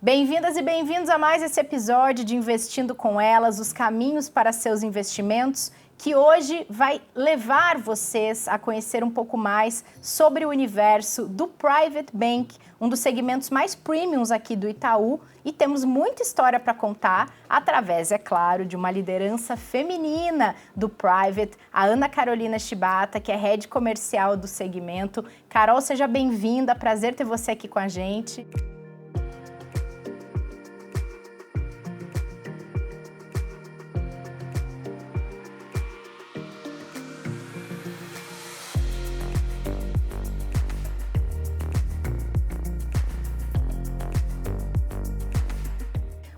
Bem-vindas e bem-vindos a mais esse episódio de Investindo com Elas, os caminhos para seus investimentos, que hoje vai levar vocês a conhecer um pouco mais sobre o universo do Private Bank, um dos segmentos mais premiums aqui do Itaú, e temos muita história para contar através, é claro, de uma liderança feminina do Private, a Ana Carolina Shibata, que é Head Comercial do segmento. Carol, seja bem-vinda, prazer ter você aqui com a gente.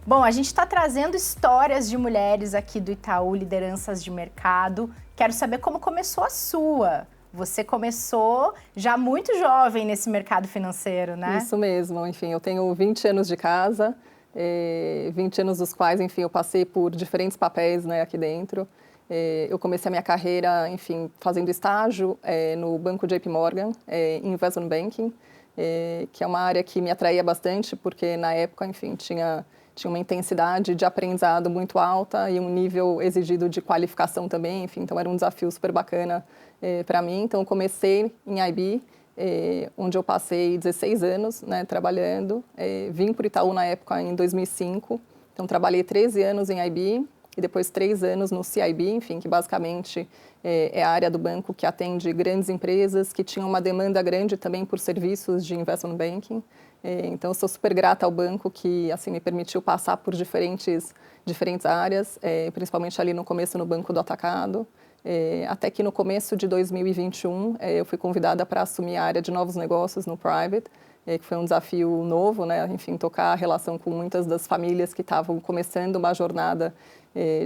Bom, a gente está trazendo histórias de mulheres aqui do Itaú, lideranças de mercado. Quero saber como começou a sua. Você começou já muito jovem nesse mercado financeiro, né? Isso mesmo. Enfim, eu tenho 20 anos de casa, 20 anos dos quais, enfim, eu passei por diferentes papéis, né, aqui dentro. Eu comecei a minha carreira, enfim, fazendo estágio no banco JP Morgan, em Investment Banking, que é uma área que me atraía bastante, porque na época, enfim, tinha uma intensidade de aprendizado muito alta e um nível exigido de qualificação também, enfim, então era um desafio super bacana para mim. Então eu comecei em IB, onde eu passei 16 anos, né, trabalhando, vim para o Itaú na época em 2005, então trabalhei 13 anos em IB e depois 3 anos no CIB, enfim, que basicamente é a área do banco que atende grandes empresas que tinham uma demanda grande também por serviços de investment banking. Então, eu sou super grata ao banco que assim, me permitiu passar por diferentes áreas, principalmente ali no começo no Banco do Atacado, até que no começo de 2021 eu fui convidada para assumir a área de novos negócios no Private, que foi um desafio novo, né? Enfim, tocar a relação com muitas das famílias que estavam começando uma jornada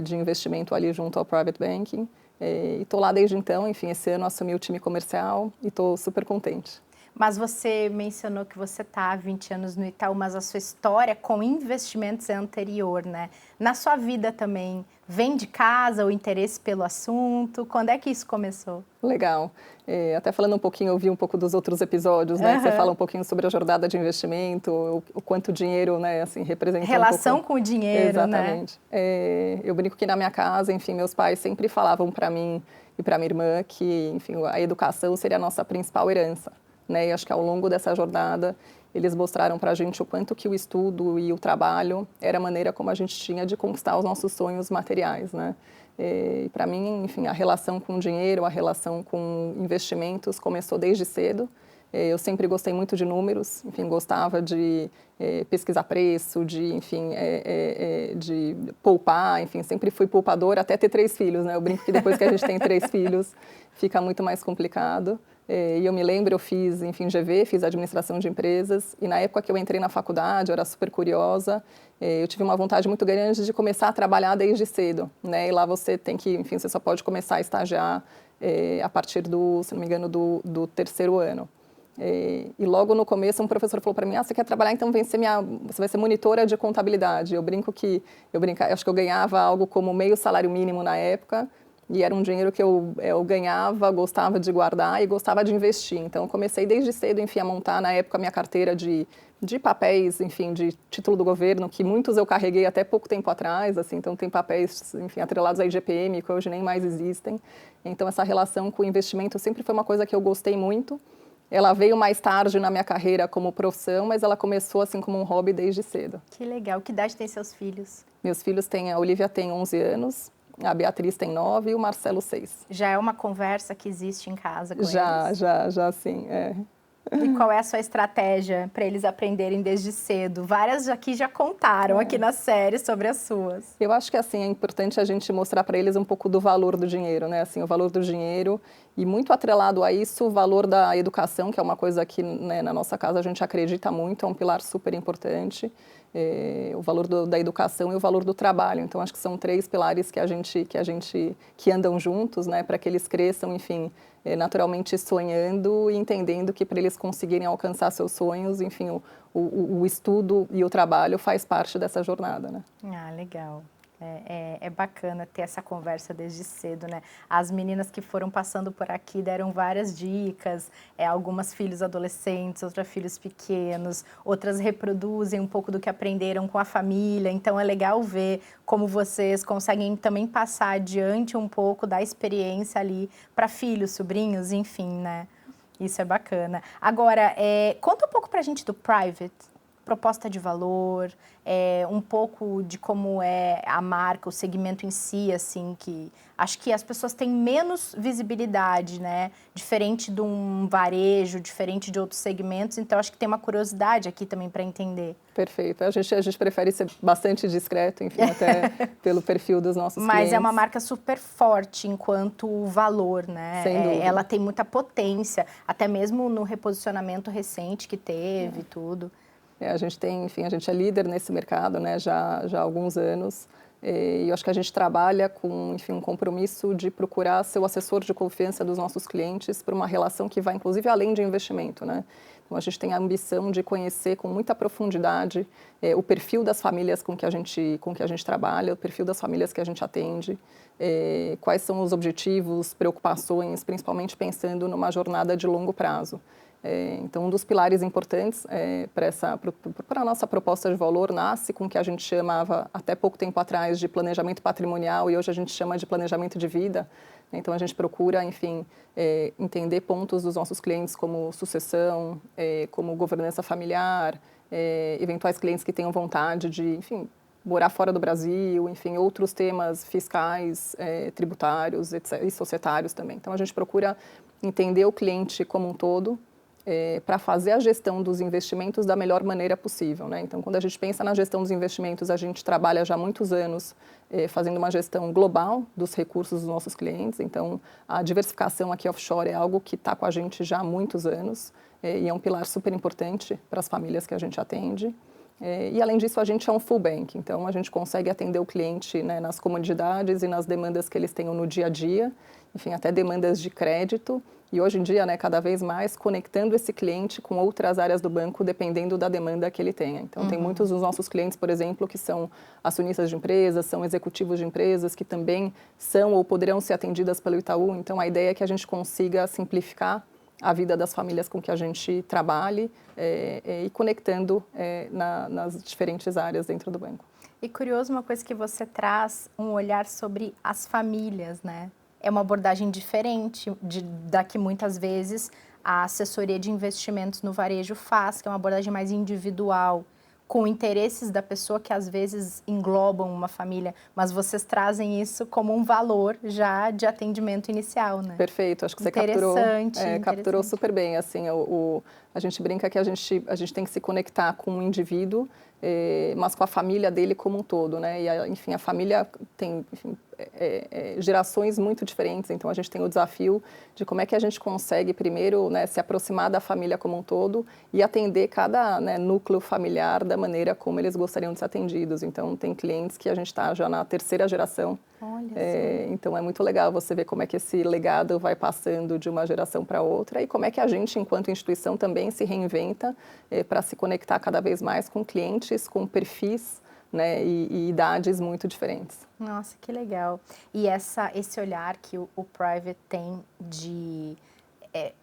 de investimento ali junto ao Private Banking. E estou lá desde então, enfim, esse ano assumi o time comercial e estou super contente. Mas você mencionou que você está há 20 anos no Itaú, mas a sua história com investimentos é anterior, né? Na sua vida também, vem de casa o interesse pelo assunto? Quando é que isso começou? Legal. Até falando um pouquinho, eu vi um pouco dos outros episódios, né? Você fala um pouquinho sobre a jornada de investimento, o quanto o dinheiro, né, assim, representa relação um pouco... com o dinheiro, Exatamente. Né? Eu brinco que na minha casa, enfim, meus pais sempre falavam para mim e para minha irmã que, enfim, a educação seria a nossa principal herança. Né? E acho que ao longo dessa jornada eles mostraram para a gente o quanto que o estudo e o trabalho era a maneira como a gente tinha de conquistar os nossos sonhos materiais, né? E para mim, enfim, a relação com o dinheiro, a relação com investimentos começou desde cedo. Eu sempre gostei muito de números, enfim, gostava de pesquisar preço, de, enfim, de poupar, enfim, sempre fui poupadora até ter 3 filhos, né? Eu brinco que depois que a gente tem 3 filhos fica muito mais complicado. E eu me lembro, eu fiz, enfim, GV, fiz administração de empresas, e na época que eu entrei na faculdade, eu era super curiosa, eu tive uma vontade muito grande de começar a trabalhar desde cedo, né? E lá você tem que, enfim, você só pode começar a estagiar a partir do, se não me engano, do 3º ano. E logo no começo um professor falou para mim, você quer trabalhar, então você vai ser monitora de contabilidade. Eu acho que eu ganhava algo como meio salário mínimo na época, e era um dinheiro que eu ganhava, gostava de guardar e gostava de investir. Então, eu comecei desde cedo, enfim, a montar, na época, a minha carteira de papéis, enfim, de título do governo, que muitos eu carreguei até pouco tempo atrás, assim, então tem papéis, enfim, atrelados à IGPM, que hoje nem mais existem. Então, essa relação com o investimento sempre foi uma coisa que eu gostei muito. Ela veio mais tarde na minha carreira como profissão, mas ela começou, assim, como um hobby desde cedo. Que legal. Que idade tem seus filhos? Meus filhos a Olivia tem 11 anos, a Beatriz tem 9 e o Marcelo 6. Já é uma conversa que existe em casa com eles? Já sim, E qual é a sua estratégia para eles aprenderem desde cedo? Várias aqui já contaram aqui na série sobre as suas. Eu acho que assim, é importante a gente mostrar para eles um pouco do valor do dinheiro, né? Assim, o valor do dinheiro e muito atrelado a isso o valor da educação, que é uma coisa que, né, na nossa casa a gente acredita muito, é um pilar super importante. O valor da educação e o valor do trabalho. Então, acho que são 3 pilares que andam juntos, né, para que eles cresçam, enfim, naturalmente sonhando e entendendo que para eles conseguirem alcançar seus sonhos, enfim, o estudo e o trabalho faz parte dessa jornada, né? Ah, legal. É bacana ter essa conversa desde cedo, né? As meninas que foram passando por aqui deram várias dicas, algumas filhos adolescentes, outras filhos pequenos, outras reproduzem um pouco do que aprenderam com a família, então é legal ver como vocês conseguem também passar adiante um pouco da experiência ali para filhos, sobrinhos, enfim, né? Isso é bacana. Agora, conta um pouco pra gente do Private. Proposta de valor, um pouco de como é a marca, o segmento em si, assim, que acho que as pessoas têm menos visibilidade, né? Diferente de um varejo, diferente de outros segmentos, então acho que tem uma curiosidade aqui também para entender. Perfeito. A gente prefere ser bastante discreto, enfim, até pelo perfil dos nossos Mas clientes. é uma marca super forte enquanto valor, né? Sem dúvida. Ela tem muita potência, até mesmo no reposicionamento recente que teve, tudo. A gente tem, enfim, a gente é líder nesse mercado, né, já há alguns anos. E eu acho que a gente trabalha com, enfim, um compromisso de procurar ser o assessor de confiança dos nossos clientes para uma relação que vai, inclusive, além de investimento, né? Então, a gente tem a ambição de conhecer com muita profundidade o perfil das famílias com que a gente trabalha, o perfil das famílias que a gente atende, quais são os objetivos, preocupações, principalmente pensando numa jornada de longo prazo. Então, um dos pilares importantes para a nossa proposta de valor nasce com o que a gente chamava até pouco tempo atrás de planejamento patrimonial e hoje a gente chama de planejamento de vida. Então, a gente procura, enfim, entender pontos dos nossos clientes como sucessão, como governança familiar, eventuais clientes que tenham vontade de, enfim, morar fora do Brasil, enfim, outros temas fiscais, tributários e societários também. Então, a gente procura entender o cliente como um todo, para fazer a gestão dos investimentos da melhor maneira possível, né? Então, quando a gente pensa na gestão dos investimentos, a gente trabalha já há muitos anos fazendo uma gestão global dos recursos dos nossos clientes. Então, a diversificação aqui offshore é algo que está com a gente já há muitos anos e é um pilar super importante para as famílias que a gente atende. E, além disso, a gente é um full bank, então a gente consegue atender o cliente, né, nas comodidades e nas demandas que eles tenham no dia a dia, enfim, até demandas de crédito. E hoje em dia, né, cada vez mais conectando esse cliente com outras áreas do banco, dependendo da demanda que ele tenha. Então, tem muitos dos nossos clientes, por exemplo, que são acionistas de empresas, são executivos de empresas, que também são ou poderão ser atendidas pelo Itaú. Então, a ideia é que a gente consiga simplificar a vida das famílias com que a gente trabalhe e conectando nas diferentes áreas dentro do banco. E curioso uma coisa que você traz, um olhar sobre as famílias, né? É uma abordagem diferente da que muitas vezes a assessoria de investimentos no varejo faz, que é uma abordagem mais individual, com interesses da pessoa que às vezes englobam uma família, mas vocês trazem isso como um valor já de atendimento inicial, né? Perfeito, acho que você capturou super bem. Assim, a gente brinca que a gente tem que se conectar com o indivíduo, mas com a família dele como um todo, né? E, enfim, a família tem, enfim, gerações muito diferentes, então a gente tem o desafio de como é que a gente consegue primeiro, né, se aproximar da família como um todo e atender cada, né, núcleo familiar da maneira como eles gostariam de ser atendidos. Então tem clientes que a gente está já na terceira geração. Olha então é muito legal você ver como é que esse legado vai passando de uma geração para outra e como é que a gente, enquanto instituição, também se reinventa para se conectar cada vez mais com clientes, com perfis, né, e idades muito diferentes. Nossa, que legal. E esse olhar que o Private tem de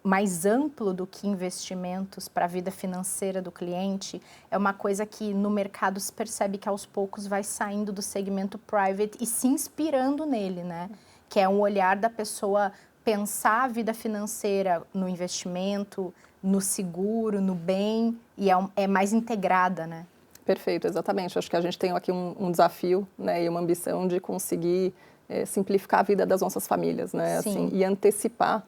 mais amplo do que investimentos para a vida financeira do cliente, é uma coisa que no mercado se percebe que aos poucos vai saindo do segmento Private e se inspirando nele, né? Que é um olhar da pessoa pensar a vida financeira no investimento, no seguro, no bem, e é mais integrada, né? Perfeito, exatamente. Acho que a gente tem aqui um desafio, né, e uma ambição de conseguir simplificar a vida das nossas famílias, né, assim, e antecipar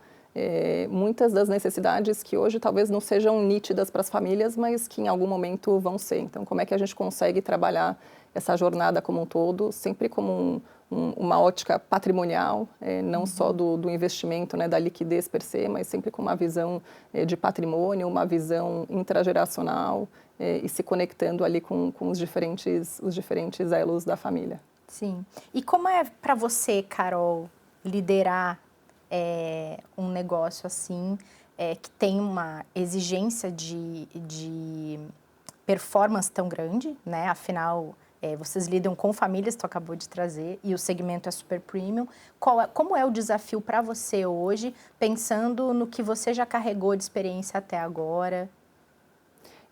muitas das necessidades que hoje talvez não sejam nítidas para as famílias, mas que em algum momento vão ser. Então, como é que a gente consegue trabalhar essa jornada como um todo, sempre como uma ótica patrimonial, não só do investimento, né, da liquidez per se, mas sempre com uma visão de patrimônio, uma visão intrageracional e se conectando ali com os diferentes elos da família. Sim. E como é para você, Carol, liderar um negócio assim, que tem uma exigência de performance tão grande, né? Afinal, Vocês lidam com famílias, tu acabou de trazer, e o segmento é super premium. Como é o desafio para você hoje, pensando no que você já carregou de experiência até agora?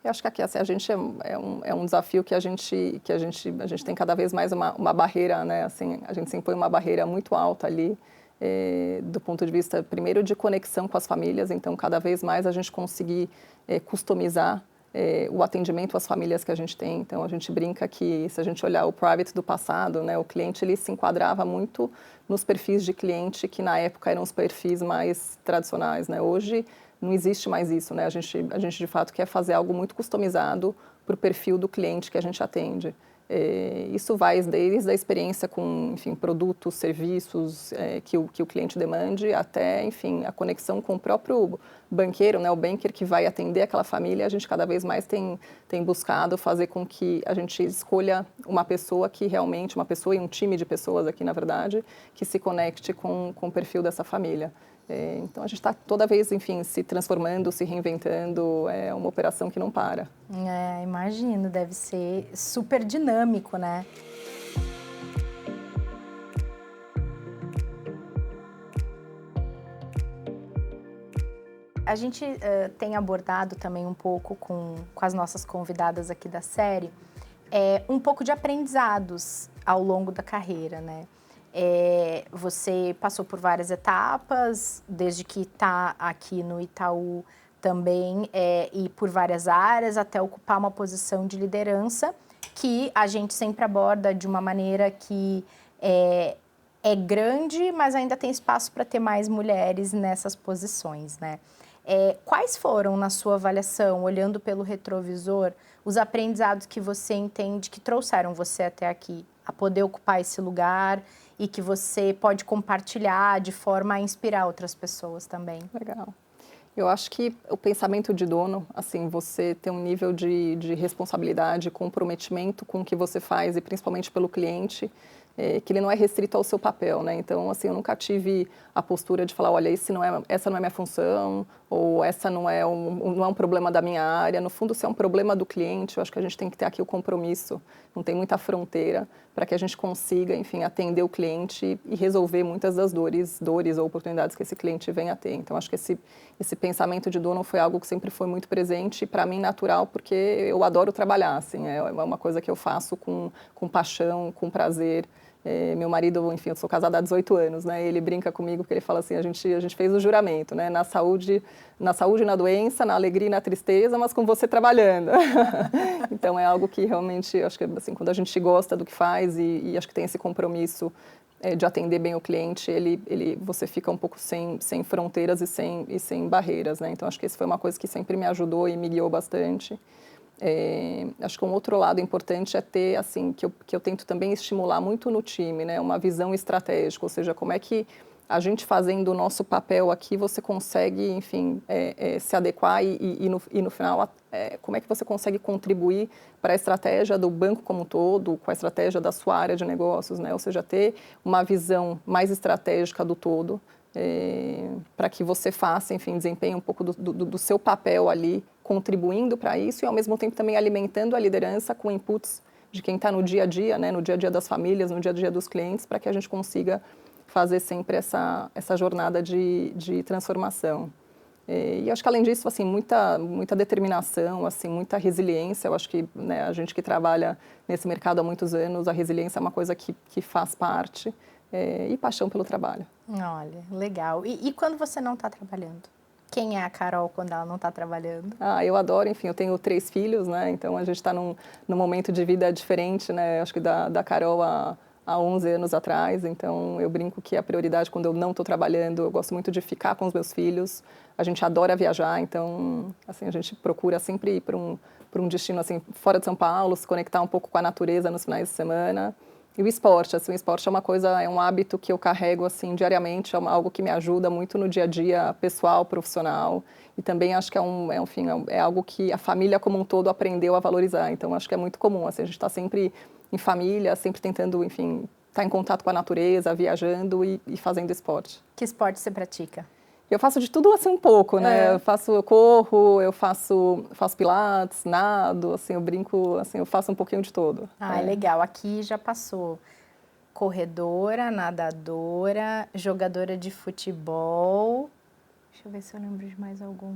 Eu acho que aqui assim, a gente é um desafio que a gente tem cada vez mais uma barreira, né? Assim, a gente se impõe uma barreira muito alta ali, do ponto de vista, primeiro, de conexão com as famílias. Então, cada vez mais a gente conseguir customizar o atendimento às famílias que a gente tem. Então, a gente brinca que, se a gente olhar o private do passado, né, o cliente ele se enquadrava muito nos perfis de cliente que, na época, eram os perfis mais tradicionais, né? Hoje, não existe mais isso, né? A gente de fato quer fazer algo muito customizado para o perfil do cliente que a gente atende. Isso vai desde a experiência com, enfim, produtos, serviços que o cliente demande, até, enfim, a conexão com o próprio banqueiro, né? O banker que vai atender aquela família. A gente cada vez mais tem buscado fazer com que a gente escolha uma pessoa que realmente, uma pessoa e um time de pessoas aqui, na verdade, que se conecte com o perfil dessa família. Então, a gente está toda vez, enfim, se transformando, se reinventando, é uma operação que não para. Imagino, deve ser super dinâmico, né? A gente tem abordado também um pouco com as nossas convidadas aqui da série, um pouco de aprendizados ao longo da carreira, né? Você passou por várias etapas, desde que está aqui no Itaú também, e por várias áreas, até ocupar uma posição de liderança, que a gente sempre aborda de uma maneira que é grande, mas ainda tem espaço para ter mais mulheres nessas posições, né? Quais foram, na sua avaliação, olhando pelo retrovisor, os aprendizados que você entende que trouxeram você até aqui, a poder ocupar esse lugar e que você pode compartilhar de forma a inspirar outras pessoas também? Legal. Eu acho que o pensamento de dono, assim, você ter um nível de responsabilidade, comprometimento com o que você faz e principalmente pelo cliente, que ele não é restrito ao seu papel, né? Então, assim, eu nunca tive a postura de falar, olha, essa não é minha função, ou essa não é um problema da minha área. No fundo, se é um problema do cliente, eu acho que a gente tem que ter aqui o compromisso, não tem muita fronteira, para que a gente consiga, enfim, atender o cliente e resolver muitas das dores ou oportunidades que esse cliente vem a ter. Então, acho que esse pensamento de dono foi algo que sempre foi muito presente e, para mim, natural, porque eu adoro trabalhar, assim, é uma coisa que eu faço com paixão, com prazer. Meu marido, enfim, eu sou casada há 18 anos, né? Ele brinca comigo porque ele fala assim, a gente fez o juramento, né? Na saúde e na doença, na alegria e na tristeza, mas com você trabalhando. Então é algo que realmente, acho que assim, quando a gente gosta do que faz e acho que tem esse compromisso de atender bem o cliente, você fica um pouco sem fronteiras e sem barreiras, né? Então acho que isso foi uma coisa que sempre me ajudou e me guiou bastante. Acho que um outro lado importante é ter, assim, que eu tento também estimular muito no time, né, uma visão estratégica, ou seja, como é que a gente fazendo o nosso papel aqui, você consegue, enfim, se adequar e no final, como é que você consegue contribuir para a estratégia do banco como um todo, com a estratégia da sua área de negócios, né, ou seja, ter uma visão mais estratégica do todo, para que você faça, enfim, desempenhe um pouco do seu papel ali, contribuindo para isso e, ao mesmo tempo, também alimentando a liderança com inputs de quem está no dia a dia, né, no dia a dia das famílias, no dia a dia dos clientes, para que a gente consiga fazer sempre essa jornada de transformação. E acho que, além disso, assim, muita determinação, assim, muita resiliência. Eu acho que, né, a gente que trabalha nesse mercado há muitos anos, a resiliência é uma coisa que faz parte, e paixão pelo trabalho. Olha, legal. E quando você não está trabalhando? Quem é a Carol quando ela não está trabalhando? Eu adoro, enfim, eu tenho 3 filhos, né? Então a gente está num momento de vida diferente, né? Acho que da Carol há 11 anos atrás. Então eu brinco que a prioridade quando eu não estou trabalhando, eu gosto muito de ficar com os meus filhos. A gente adora viajar, então assim, a gente procura sempre ir para um destino assim, fora de São Paulo, se conectar um pouco com a natureza nos finais de semana. E o esporte, assim, o esporte é um hábito que eu carrego, assim, diariamente, algo que me ajuda muito no dia a dia pessoal, profissional, e também acho que é algo que a família como um todo aprendeu a valorizar, então acho que é muito comum, assim, a gente está sempre em família, sempre tentando, enfim, estar em contato com a natureza, viajando e fazendo esporte. Que esporte você pratica? Eu faço de tudo assim um pouco, né? Eu corro, eu faço pilates, nado, assim, eu brinco, assim, eu faço um pouquinho de tudo. Ah, legal. Aqui já passou corredora, nadadora, jogadora de futebol. Deixa eu ver se eu lembro de mais algum.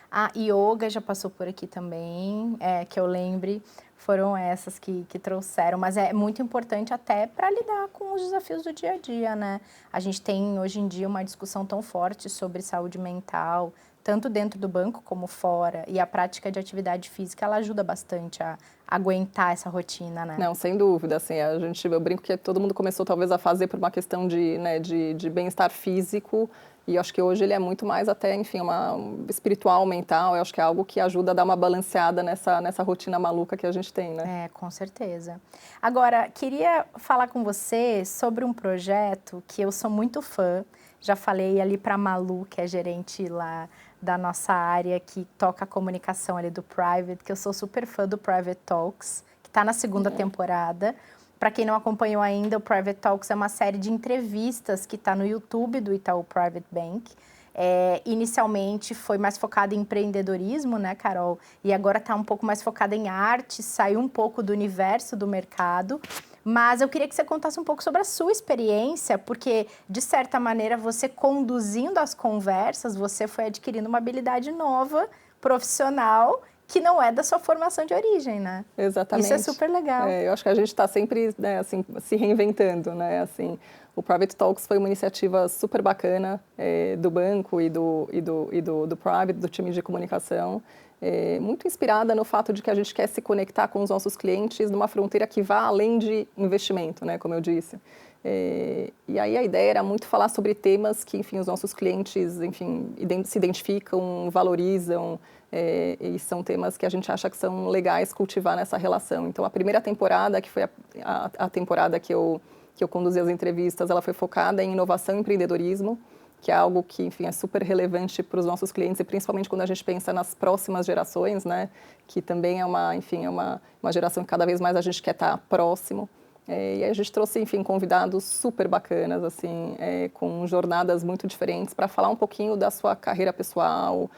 Ah, yoga já passou por aqui também, que eu lembre, foram essas que trouxeram, mas é muito importante até para lidar com os desafios do dia a dia, né? A gente tem hoje em dia uma discussão tão forte sobre saúde mental, tanto dentro do banco como fora, e a prática de atividade física, ela ajuda bastante a aguentar essa rotina, né? Não, sem dúvida, assim, eu brinco que todo mundo começou talvez a fazer por uma questão de, né, de bem-estar físico, e eu acho que hoje ele é muito mais até, enfim, espiritual, mental, eu acho que é algo que ajuda a dar uma balanceada nessa rotina maluca que a gente tem, né? Com certeza. Agora, queria falar com você sobre um projeto que eu sou muito fã, já falei ali para a Malu, que é gerente lá da nossa área, que toca a comunicação ali do Private, que eu sou super fã do Private Talks, que está na segunda temporada. Para quem não acompanhou ainda, o Private Talks é uma série de entrevistas que está no YouTube do Itaú Private Bank. Inicialmente foi mais focada em empreendedorismo, né, Carol? E agora está um pouco mais focada em arte, saiu um pouco do universo do mercado. Mas eu queria que você contasse um pouco sobre a sua experiência, porque, de certa maneira, você conduzindo as conversas, você foi adquirindo uma habilidade nova, profissional, que não é da sua formação de origem, né? Exatamente. Isso é super legal. Eu acho que a gente está sempre, né, assim, se reinventando, né? Assim, o Private Talks foi uma iniciativa super bacana do banco e do Private, do time de comunicação, muito inspirada no fato de que a gente quer se conectar com os nossos clientes numa fronteira que vá além de investimento, né? Como eu disse. E aí a ideia era muito falar sobre temas que, enfim, os nossos clientes, enfim, se identificam, valorizam, e são temas que a gente acha que são legais cultivar nessa relação. Então, a primeira temporada, que foi a temporada que eu conduzi as entrevistas, ela foi focada em inovação e empreendedorismo, que é algo que, enfim, é super relevante para os nossos clientes, e principalmente quando a gente pensa nas próximas gerações, né, que também é uma geração que cada vez mais a gente quer estar próximo. E a gente trouxe, enfim, convidados super bacanas, assim, com jornadas muito diferentes, para falar um pouquinho da sua carreira pessoal,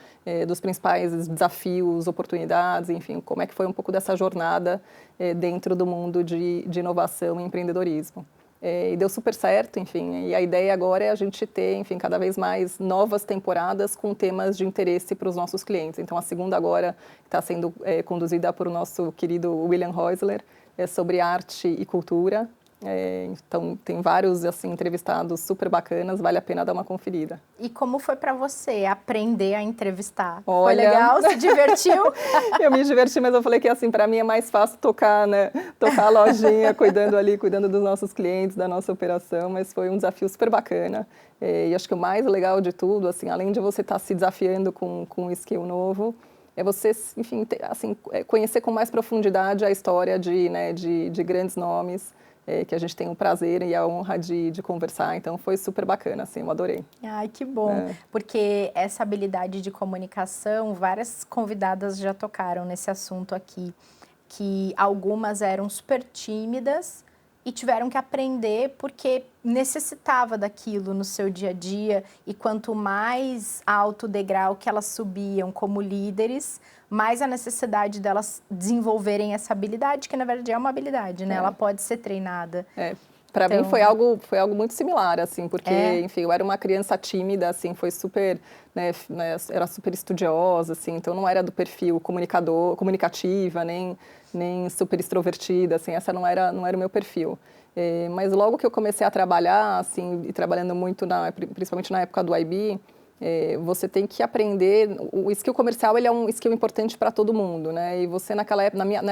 dos principais desafios, oportunidades, enfim, como é que foi um pouco dessa jornada dentro do mundo de inovação e empreendedorismo. E deu super certo, enfim, e a ideia agora é a gente ter, enfim, cada vez mais novas temporadas com temas de interesse para os nossos clientes. Então, a segunda agora está sendo conduzida por o nosso querido William Reusler, sobre arte e cultura. Então, tem vários assim, entrevistados super bacanas, vale a pena dar uma conferida. E como foi para você aprender a entrevistar? Olha... Foi legal? Se divertiu? Eu me diverti, mas eu falei que assim, para mim é mais fácil tocar, né? Tocar a lojinha, cuidando dos nossos clientes, da nossa operação, mas foi um desafio super bacana. E acho que o mais legal de tudo, assim, além de você estar se desafiando com um skill novo, é você, enfim, conhecer com mais profundidade a história de grandes nomes, que a gente tem o prazer e a honra de conversar. Então, foi super bacana, assim, eu adorei. Ai, que bom. Porque essa habilidade de comunicação, várias convidadas já tocaram nesse assunto aqui, que algumas eram super tímidas e tiveram que aprender porque necessitava daquilo no seu dia a dia, e quanto mais alto o degrau que elas subiam como líderes, mais a necessidade delas desenvolverem essa habilidade, que na verdade é uma habilidade, né? Ela pode ser treinada. Para mim foi algo muito similar, assim, porque, enfim, eu era uma criança tímida, assim, foi super, era super estudiosa, assim, então não era do perfil comunicativa, nem super extrovertida, assim, essa não era o meu perfil. Mas logo que eu comecei a trabalhar, assim, e trabalhando muito, principalmente na época do IB, você tem que aprender, o skill comercial, ele é um skill importante para todo mundo, né? E você, na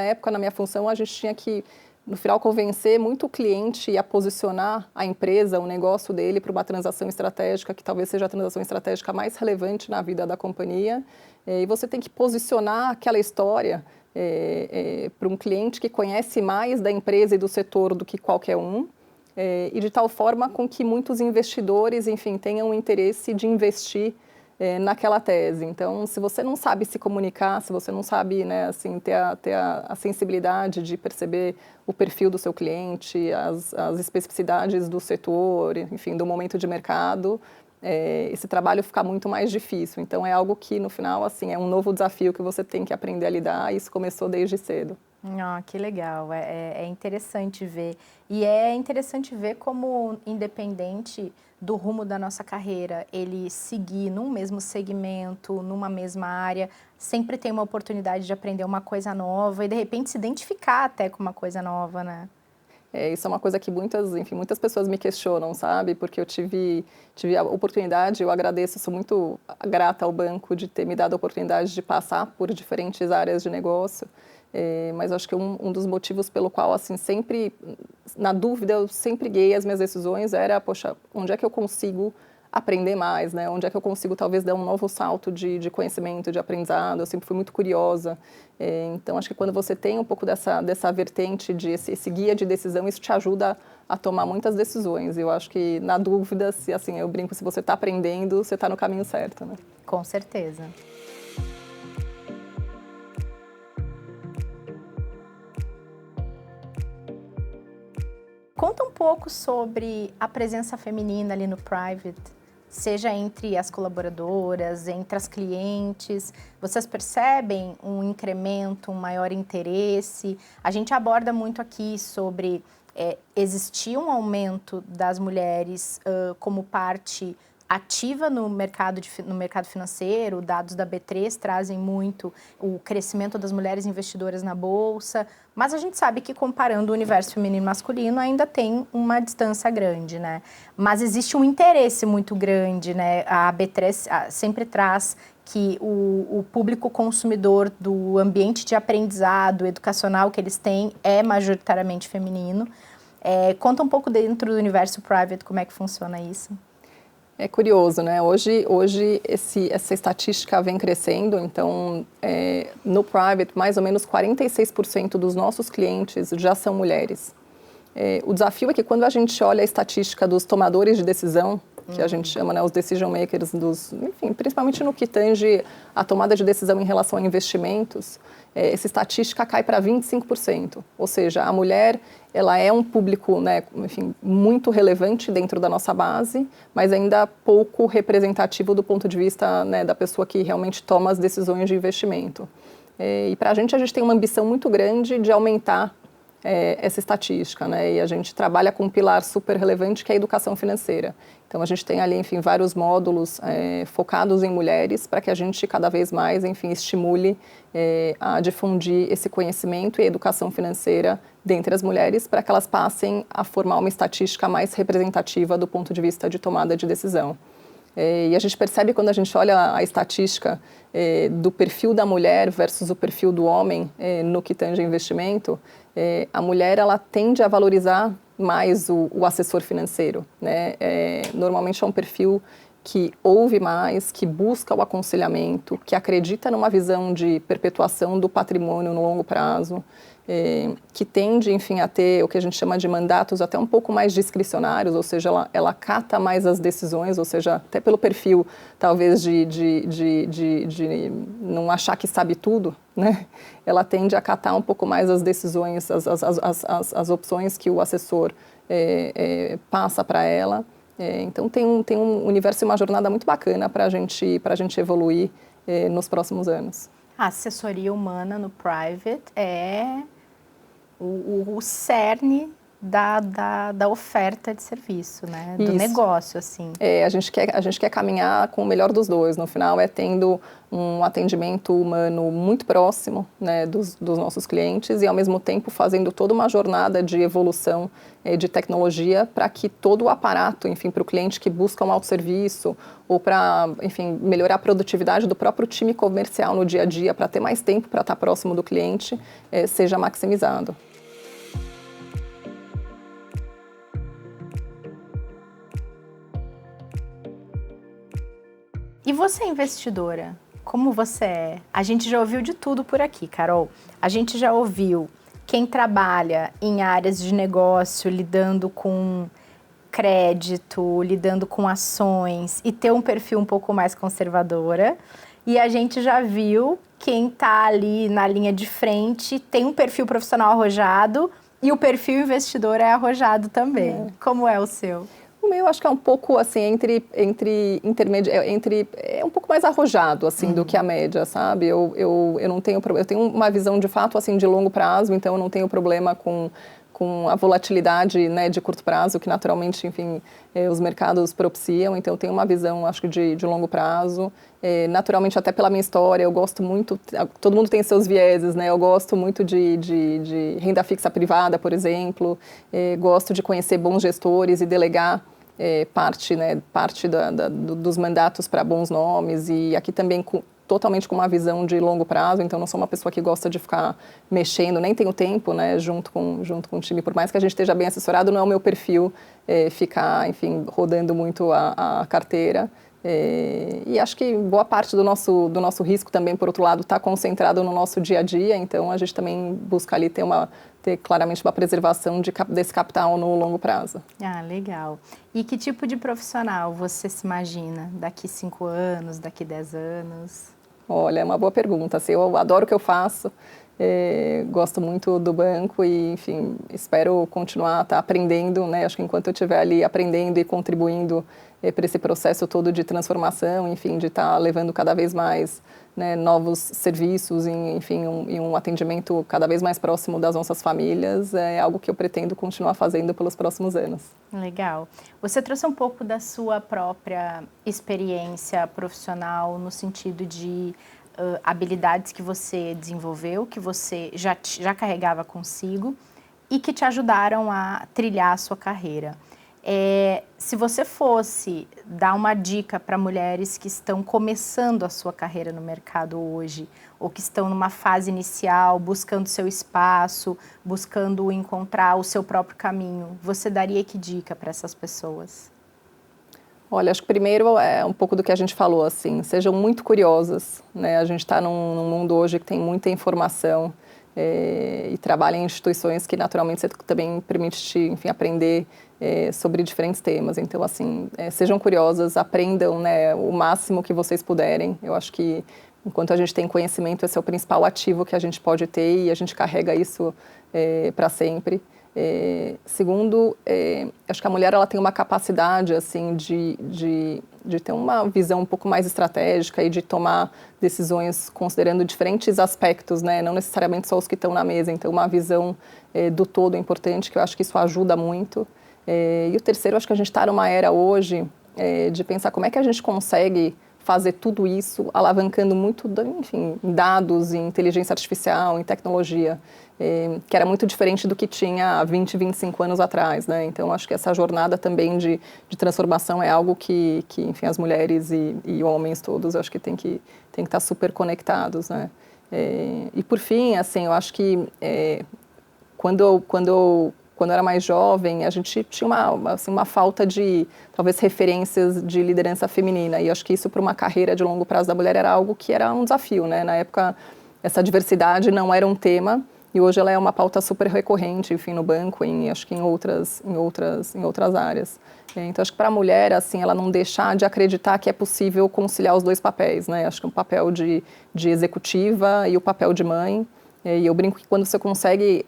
época, na minha função, a gente tinha que, no final, convencer muito o cliente a posicionar a empresa, o negócio dele, para uma transação estratégica, que talvez seja a transação estratégica mais relevante na vida da companhia. E você tem que posicionar aquela história para um cliente que conhece mais da empresa e do setor do que qualquer um, e de tal forma com que muitos investidores, enfim, tenham o interesse de investir naquela tese. Então, se você não sabe se comunicar, se você não sabe, né, assim, ter a sensibilidade de perceber o perfil do seu cliente, as especificidades do setor, enfim, do momento de mercado, esse trabalho fica muito mais difícil. Então é algo que no final assim é um novo desafio que você tem que aprender a lidar, e isso começou desde cedo. Ah, que legal, é interessante ver. E é interessante ver como, independente do rumo da nossa carreira, ele seguir num mesmo segmento, numa mesma área, sempre tem uma oportunidade de aprender uma coisa nova e, de repente, se identificar até com uma coisa nova, né? Isso é uma coisa que muitas pessoas me questionam, sabe? Porque eu tive a oportunidade, eu agradeço, sou muito grata ao banco de ter me dado a oportunidade de passar por diferentes áreas de negócio. Mas acho que um dos motivos pelo qual, assim, sempre, na dúvida, eu sempre guiei as minhas decisões era, poxa, onde é que eu consigo aprender mais, né? Onde é que eu consigo, talvez, dar um novo salto de conhecimento, de aprendizado? Eu sempre fui muito curiosa. Então, acho que quando você tem um pouco dessa vertente, esse guia de decisão, isso te ajuda a tomar muitas decisões. Eu acho que, na dúvida, se, assim, eu brinco, se você está aprendendo, você está no caminho certo, né? Com certeza. Conta um pouco sobre a presença feminina ali no Private, seja entre as colaboradoras, entre as clientes. Vocês percebem um incremento, um maior interesse? A gente aborda muito aqui sobre existir um aumento das mulheres como parte ativa no mercado financeiro. Dados da B3 trazem muito o crescimento das mulheres investidoras na Bolsa, mas a gente sabe que, comparando o universo feminino e masculino, ainda tem uma distância grande, né? Mas existe um interesse muito grande, né? A B3 sempre traz que o público consumidor do ambiente de aprendizado educacional que eles têm é majoritariamente feminino. Conta um pouco dentro do universo private como é que funciona isso. É curioso, né? Hoje essa estatística vem crescendo, então no private mais ou menos 46% dos nossos clientes já são mulheres. O desafio é que quando a gente olha a estatística dos tomadores de decisão, que a gente chama, né, os decision makers, enfim, principalmente no que tange a tomada de decisão em relação a investimentos, essa estatística cai para 25%. Ou seja, a mulher, ela é um público, né, enfim, muito relevante dentro da nossa base, mas ainda pouco representativo do ponto de vista, né, da pessoa que realmente toma as decisões de investimento. E para a gente tem uma ambição muito grande de aumentar essa estatística, né? E a gente trabalha com um pilar super relevante que é a educação financeira. Então a gente tem ali, enfim, vários módulos focados em mulheres para que a gente cada vez mais, enfim, estimule a difundir esse conhecimento e educação financeira dentre as mulheres para que elas passem a formar uma estatística mais representativa do ponto de vista de tomada de decisão. E a gente percebe quando a gente olha a estatística do perfil da mulher versus o perfil do homem no que tange investimento, a mulher ela tende a valorizar mais o assessor financeiro, né? Normalmente é um perfil que ouve mais, que busca o aconselhamento, que acredita numa visão de perpetuação do patrimônio no longo prazo, que tende, enfim, a ter o que a gente chama de mandatos até um pouco mais discricionários, ou seja, ela cata mais as decisões, ou seja, até pelo perfil, talvez, de não achar que sabe tudo, né? Ela tende a catar um pouco mais as decisões, as opções que o assessor passa para ela. Então, tem um universo e uma jornada muito bacana para a gente evoluir nos próximos anos. A assessoria humana no private é o cerne da oferta de serviço, né? Do negócio, assim. A gente quer caminhar com o melhor dos dois. No final, tendo um atendimento humano muito próximo, né, dos nossos clientes e, ao mesmo tempo, fazendo toda uma jornada de evolução de tecnologia para que todo o aparato, enfim, para o cliente que busca um autosserviço ou para, enfim, melhorar a produtividade do próprio time comercial no dia a dia, para ter mais tempo para estar próximo do cliente, seja maximizado. E você, investidora, como você é? A gente já ouviu de tudo por aqui, Carol. A gente já ouviu quem trabalha em áreas de negócio, lidando com crédito, lidando com ações e ter um perfil um pouco mais conservadora. E a gente já viu quem está ali na linha de frente, tem um perfil profissional arrojado e o perfil investidor é arrojado também. Como é o seu? O meu acho que é um pouco assim, é um pouco mais arrojado assim do que a média, sabe? Eu não tenho, eu tenho uma visão de fato assim de longo prazo, então eu não tenho problema com a volatilidade, né, de curto prazo, que naturalmente, enfim, os mercados propiciam. Então, eu tenho uma visão, acho que, de longo prazo. Naturalmente, até pela minha história, eu gosto muito... Todo mundo tem seus vieses, né? Eu gosto muito de renda fixa privada, por exemplo. Gosto de conhecer bons gestores e delegar parte dos mandatos para bons nomes. E aqui também... totalmente com uma visão de longo prazo, então não sou uma pessoa que gosta de ficar mexendo, nem tenho tempo, né, junto com o time, por mais que a gente esteja bem assessorado, não é o meu perfil ficar, enfim, rodando muito a carteira. E acho que boa parte do nosso risco também, por outro lado, está concentrado no nosso dia a dia, então a gente também busca ali ter claramente uma preservação desse capital no longo prazo. Ah, legal. E que tipo de profissional você se imagina daqui 5 anos, daqui 10 anos? Olha, é uma boa pergunta. Assim, eu adoro o que eu faço, gosto muito do banco e, enfim, espero continuar aprendendo, né? Acho que enquanto eu estiver ali aprendendo e contribuindo para esse processo todo de transformação, enfim, de estar levando cada vez mais, né, novos serviços, enfim, um atendimento cada vez mais próximo das nossas famílias, é algo que eu pretendo continuar fazendo pelos próximos anos. Legal. Você trouxe um pouco da sua própria experiência profissional no sentido de habilidades que você desenvolveu, que você já carregava consigo e que te ajudaram a trilhar a sua carreira. Se você fosse dar uma dica para mulheres que estão começando a sua carreira no mercado hoje, ou que estão numa fase inicial, buscando seu espaço, buscando encontrar o seu próprio caminho, você daria que dica para essas pessoas? Olha, acho que primeiro é um pouco do que a gente falou, assim, sejam muito curiosas, né? A gente está num mundo hoje que tem muita informação e trabalha em instituições que naturalmente você também permite te, enfim, aprender sobre diferentes temas. Então, assim, sejam curiosas, aprendam, né, o máximo que vocês puderem. Eu acho que enquanto a gente tem conhecimento, esse é o principal ativo que a gente pode ter e a gente carrega isso para sempre. Segundo, acho que a mulher ela tem uma capacidade assim de ter uma visão um pouco mais estratégica e de tomar decisões considerando diferentes aspectos, né? Não necessariamente só os que estão na mesa. Então, uma visão do todo é importante, que eu acho que isso ajuda muito. E o terceiro, acho que a gente está numa era hoje de pensar como é que a gente consegue fazer tudo isso alavancando muito, enfim, em dados, em inteligência artificial, em tecnologia, que era muito diferente do que tinha há 20, 25 anos atrás, né? Então, acho que essa jornada também de transformação é algo que enfim, as mulheres e homens todos, acho que tem que estar super conectados, né? E, por fim, assim, eu acho que quando eu era mais jovem, a gente tinha uma falta de, talvez, referências de liderança feminina. E acho que isso, para uma carreira de longo prazo da mulher, era algo que era um desafio, né? Na época, essa diversidade não era um tema. E hoje ela é uma pauta super recorrente, enfim, no banco, acho que em outras áreas. Então, acho que para a mulher, assim, ela não deixar de acreditar que é possível conciliar os dois papéis, né? Acho que um papel de executiva e o papel de mãe. E eu brinco que quando você consegue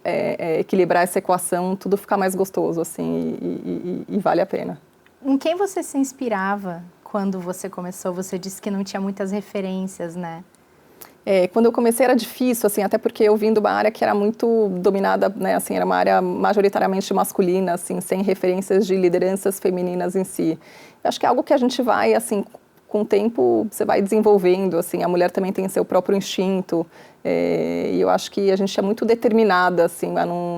equilibrar essa equação, tudo fica mais gostoso, assim, e vale a pena. Em quem você se inspirava quando você começou? Você disse que não tinha muitas referências, né? Quando eu comecei era difícil, assim, até porque eu vim de uma área que era muito dominada, né, assim, era uma área majoritariamente masculina, assim, sem referências de lideranças femininas em si. Eu acho que é algo que a gente vai, assim, com o tempo você vai desenvolvendo, assim, a mulher também tem seu próprio instinto, e eu acho que a gente é muito determinada, assim,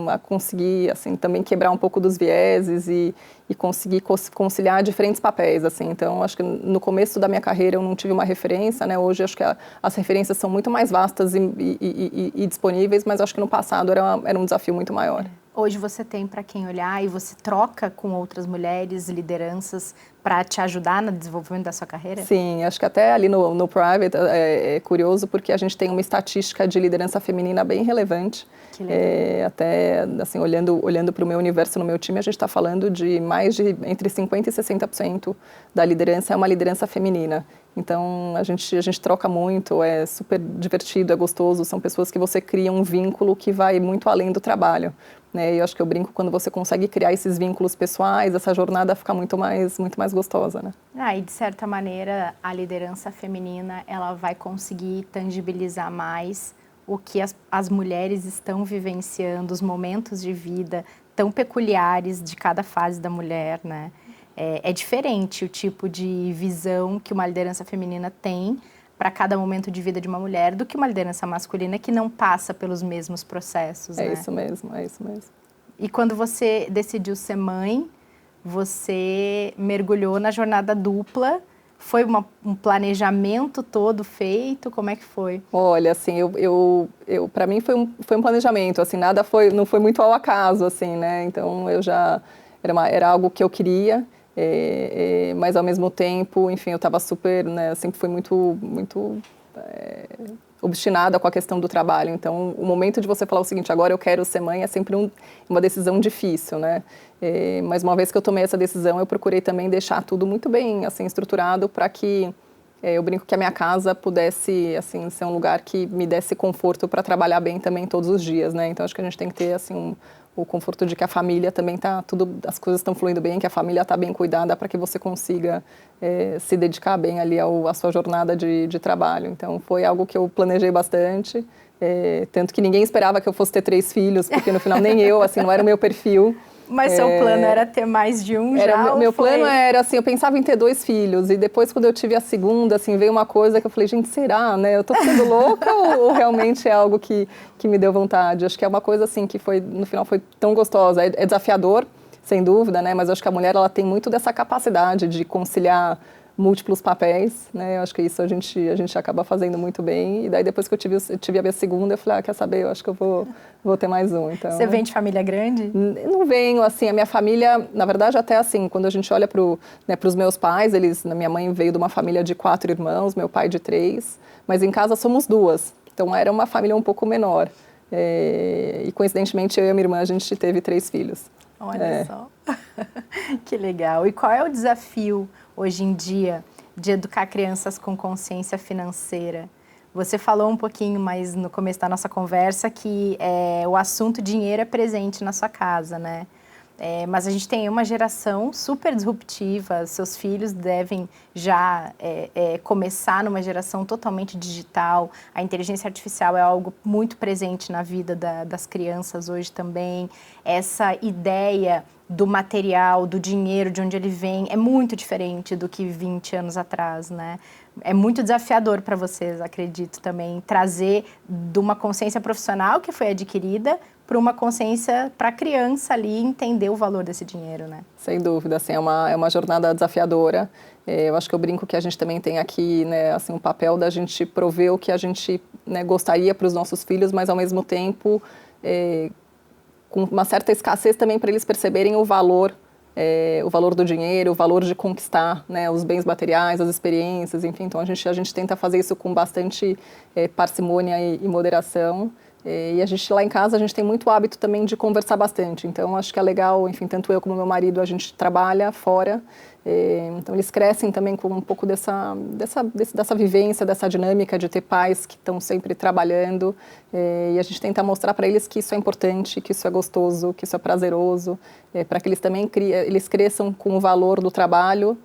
a conseguir, assim, também quebrar um pouco dos vieses e conseguir conciliar diferentes papéis, assim. Então, acho que no começo da minha carreira eu não tive uma referência, né? Hoje acho que as referências são muito mais vastas e disponíveis, mas acho que no passado era um desafio muito maior. Hoje você tem para quem olhar e você troca com outras mulheres, lideranças, para te ajudar no desenvolvimento da sua carreira? Sim, acho que até ali no Private é curioso porque a gente tem uma estatística de liderança feminina bem relevante. Que legal. Até, assim, olhando para o meu universo, no meu time, a gente está falando de mais de entre 50% e 60% da liderança é uma liderança feminina. Então, a gente troca muito, é super divertido, é gostoso, são pessoas que você cria um vínculo que vai muito além do trabalho. né? E eu acho que eu brinco, quando você consegue criar esses vínculos pessoais, essa jornada fica muito mais gostosa, né? E de certa maneira, a liderança feminina, ela vai conseguir tangibilizar mais o que as mulheres estão vivenciando, os momentos de vida tão peculiares de cada fase da mulher, né? É diferente o tipo de visão que uma liderança feminina tem para cada momento de vida de uma mulher do que uma liderança masculina que não passa pelos mesmos processos, né? É isso mesmo, é isso mesmo. E quando você decidiu ser mãe, você mergulhou na jornada dupla. Foi um planejamento todo feito? Como é que foi? Olha, assim, para mim foi um planejamento, assim, não foi muito ao acaso, assim, né? Então era algo que eu queria. Mas ao mesmo tempo, enfim, eu estava super, né, sempre fui muito obstinada com a questão do trabalho. Então, o momento de você falar o seguinte, agora eu quero ser mãe, é sempre uma decisão difícil, né? Mas uma vez que eu tomei essa decisão, eu procurei também deixar tudo muito bem, assim, estruturado para que eu brinco que a minha casa pudesse, assim, ser um lugar que me desse conforto para trabalhar bem também todos os dias, né? Então, acho que a gente tem que ter, assim, o conforto de que a família também as coisas estão fluindo bem, que a família está bem cuidada para que você consiga se dedicar bem ali à sua jornada de trabalho. Então, foi algo que eu planejei bastante, tanto que ninguém esperava que eu fosse ter 3 filhos, porque no final nem eu, assim, não era o meu perfil. Mas seu plano era ter mais de um já? Meu plano era, assim, eu pensava em ter 2 filhos, e depois quando eu tive a segunda, assim, veio uma coisa que eu falei, gente, será, né? Eu tô ficando louca ou realmente é algo que me deu vontade? Acho que é uma coisa, assim, que no final foi tão gostosa. É desafiador, sem dúvida, né? Mas acho que a mulher, ela tem muito dessa capacidade de conciliar múltiplos papéis, né? Eu acho que isso a gente acaba fazendo muito bem. E daí depois que eu tive a minha segunda, eu falei, quer saber? Eu acho que eu vou ter mais um. Então, você vem de família grande? Não venho, assim, a minha família, na verdade, até assim, quando a gente olha para os meus pais, minha mãe veio de uma família de 4 irmãos, meu pai de 3, mas em casa somos 2. Então era uma família um pouco menor. E coincidentemente eu e a minha irmã, a gente teve 3 filhos. Olha só, que legal. E qual é o desafio hoje em dia de educar crianças com consciência financeira? Você falou um pouquinho mais no começo da nossa conversa que o assunto dinheiro é presente na sua casa, né? Mas a gente tem uma geração super disruptiva, seus filhos devem já começar numa geração totalmente digital, a inteligência artificial é algo muito presente na vida das crianças hoje também, essa ideia do material, do dinheiro, de onde ele vem, é muito diferente do que 20 anos atrás, né? É muito desafiador para vocês, acredito também, trazer de uma consciência profissional que foi adquirida para uma consciência para a criança ali entender o valor desse dinheiro, né? Sem dúvida, assim, é uma jornada desafiadora. Eu acho que eu brinco que a gente também tem aqui, né, assim, um papel da gente prover o que a gente, né, gostaria para os nossos filhos, mas ao mesmo tempo com uma certa escassez também para eles perceberem o valor do dinheiro, o valor de conquistar, né, os bens materiais, as experiências, enfim. Então a gente tenta fazer isso com bastante parcimônia e moderação. E a gente lá em casa, a gente tem muito hábito também de conversar bastante. Então acho que é legal, enfim, tanto eu como meu marido, a gente trabalha fora. Então eles crescem também com um pouco dessa vivência, dessa dinâmica de ter pais que estão sempre trabalhando. E a gente tenta mostrar para eles que isso é importante, que isso é gostoso, que isso é prazeroso, para que eles também eles cresçam com o valor do trabalho,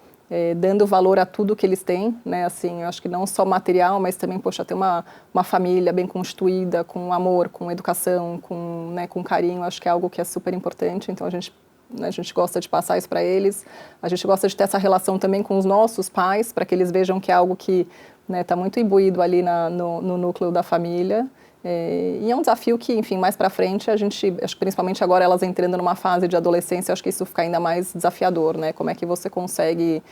dando valor a tudo que eles têm, né? Assim, eu acho que não só material, mas também, poxa, ter uma família bem constituída, com amor, com educação, com carinho, acho que é algo que é super importante. Então a gente gosta de passar isso para eles. A gente gosta de ter essa relação também com os nossos pais, para que eles vejam que é algo que está muito imbuído ali no núcleo da família. E é um desafio que, enfim, mais para frente, acho que principalmente agora elas entrando numa fase de adolescência, acho que isso fica ainda mais desafiador, né? Como é que você consegue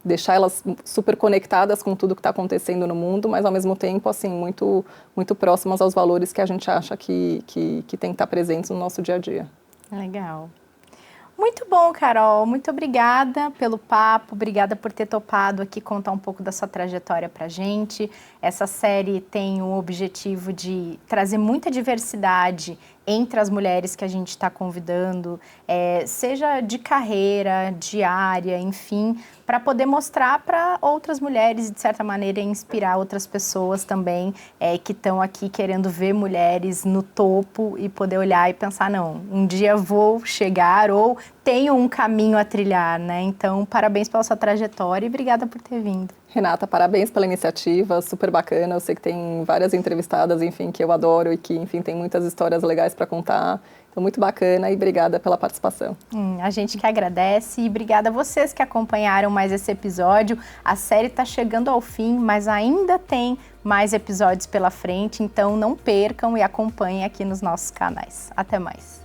deixar elas super conectadas com tudo que está acontecendo no mundo, mas ao mesmo tempo, assim, muito, muito próximas aos valores que a gente acha que tem que estar presentes no nosso dia a dia. Legal. Muito bom, Carol. Muito obrigada pelo papo, obrigada por ter topado aqui contar um pouco da sua trajetória pra gente. Essa série tem o objetivo de trazer muita diversidade entre as mulheres que a gente está convidando, seja de carreira, de área, enfim, para poder mostrar para outras mulheres e, de certa maneira, inspirar outras pessoas também que estão aqui querendo ver mulheres no topo e poder olhar e pensar, não, um dia vou chegar ou tenho um caminho a trilhar, né? Então, parabéns pela sua trajetória e obrigada por ter vindo. Renata, parabéns pela iniciativa, super bacana. Eu sei que tem várias entrevistadas, enfim, que eu adoro e que, enfim, tem muitas histórias legais para contar. Então, muito bacana e obrigada pela participação. A gente que agradece e obrigada a vocês que acompanharam mais esse episódio. A série está chegando ao fim, mas ainda tem mais episódios pela frente, então não percam e acompanhem aqui nos nossos canais. Até mais!